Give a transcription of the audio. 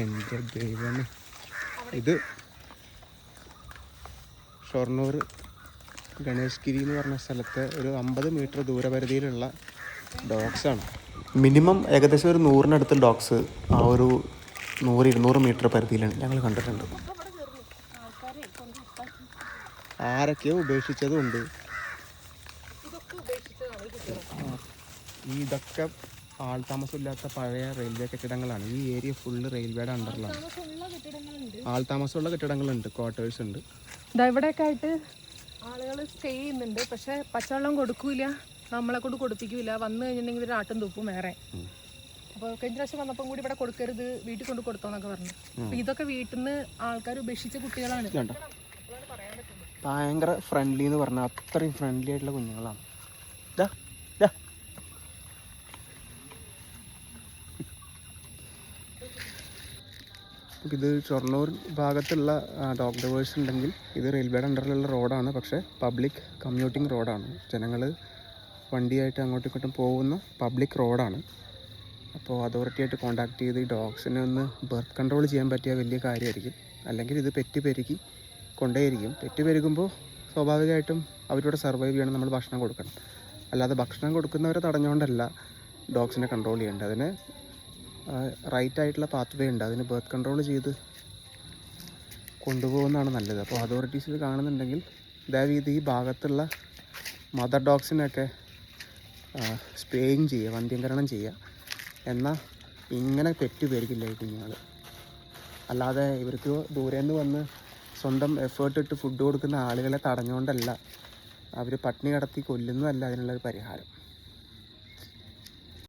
എൻ്റെ ദൈവമേ, ഇത് ഷൊർണൂർ ഗണേഷ് ഗിരി എന്ന് പറഞ്ഞ സ്ഥലത്തെ ഒരു 50 മീറ്റർ ദൂരപരിധിയിലുള്ള ഡോഗ്സാണ്. മിനിമം ഏകദേശം ഒരു 100-നടുത്ത് ഡോഗ്സ് ആ ഒരു 100-200 മീറ്റർ പരിധിയിലാണ് ഞങ്ങൾ കണ്ടിട്ടുണ്ട്. ആരൊക്കെയോ ഉപേക്ഷിച്ചതുണ്ട്. ഇതൊക്കെ ആൾതാമസമില്ലാത്ത പഴയ റെയിൽവേ കെട്ടിടങ്ങളാണ്. ഈ ഏരിയ ഫുള്ള് റെയിൽവേയുടെ അണ്ടറിലാണ്. ആൾതാമസമുള്ള കെട്ടിടങ്ങളുണ്ട്, ക്വാർട്ടേഴ്സ് ഉണ്ട്. ഇവിടെയൊക്കെ ആയിട്ട് ആളുകൾ സ്റ്റേ ചെയ്യുന്നുണ്ട്. പക്ഷെ പച്ചവെള്ളം കൊടുക്കൂല, നമ്മളെ കൊണ്ട് കൊടുപ്പിക്കൂല. വന്നു കഴിഞ്ഞിട്ടുണ്ടെങ്കിൽ ഇവർ ആട്ടും തൂപ്പും വേറെ. അപ്പോൾ കഴിഞ്ഞ പ്രാവശ്യം വന്നപ്പം കൂടി ഇവിടെ കൊടുക്കരുത്, വീട്ടിൽ കൊണ്ട് കൊടുത്തോന്നൊക്കെ പറഞ്ഞു. അപ്പം ഇതൊക്കെ വീട്ടിൽ നിന്ന് ആൾക്കാർ ഉപേക്ഷിച്ച കുട്ടികളാണ്. ഭയങ്കര ഫ്രണ്ട്ലി എന്ന് പറഞ്ഞാൽ അത്രയും ഫ്രണ്ട്ലി ആയിട്ടുള്ള കുഞ്ഞുങ്ങളാണ്. ഇത് ഷൊർണൂർ ഭാഗത്തുള്ള ഡോഗ് ലവേഴ്സ് ഉണ്ടെങ്കിൽ ഇത് റെയിൽവേയുടെ അണ്ടറിലുള്ള റോഡാണ്. പക്ഷേ പബ്ലിക് കമ്മ്യൂട്ടിംഗ് റോഡാണ്. ജനങ്ങൾ വണ്ടിയായിട്ട് അങ്ങോട്ടും ഇങ്ങോട്ടും പോകുന്ന പബ്ലിക് റോഡാണ്. അപ്പോൾ അതോറിറ്റിയായിട്ട് കോൺടാക്ട് ചെയ്ത് ഈ ഡോഗ്സിനെ ഒന്ന് ബർത്ത് കൺട്രോൾ ചെയ്യാൻ പറ്റിയ വലിയ കാര്യമായിരിക്കും. അല്ലെങ്കിൽ ഇത് പെറ്റ് പെരുകി കൊണ്ടേയിരിക്കും. പെറ്റ് പെരുകുമ്പോൾ സ്വാഭാവികമായിട്ടും അവരിവിടെ സർവൈവ് ചെയ്യണം, നമ്മൾ ഭക്ഷണം കൊടുക്കണം. അല്ലാതെ ഭക്ഷണം കൊടുക്കുന്നവരെ തടഞ്ഞുകൊണ്ടല്ല ഡോഗ്സിനെ കൺട്രോൾ ചെയ്യേണ്ടത്. അതിന് റൈറ്റായിട്ടുള്ള പാത്ത് വേ ഉണ്ട്. അതിന് ബർത്ത് കൺട്രോൾ ചെയ്ത് കൊണ്ടുപോകുന്നതാണ് നല്ലത്. അപ്പോൾ അതോറിറ്റീസ് ഇത് കാണുന്നുണ്ടെങ്കിൽ ദയവീത് ഈ ഭാഗത്തുള്ള മദർ ഡോഗ്സിനൊക്കെ സ്പേയിങ് ചെയ്യുക, വന്ധ്യംകരണം ചെയ്യുക. എന്നാൽ ഇങ്ങനെ പെറ്റ് പേരിക്കില്ല ഈ കുഞ്ഞുങ്ങൾ. അല്ലാതെ ഇവർക്ക് ദൂരെ നിന്ന് വന്ന് സ്വന്തം എഫേർട്ട് ഇട്ട് ഫുഡ് കൊടുക്കുന്ന ആളുകളെ തടഞ്ഞുകൊണ്ടല്ല, അവർ പട്ടിണി കിടത്തി കൊല്ലുന്നതല്ല അതിനുള്ളൊരു പരിഹാരം.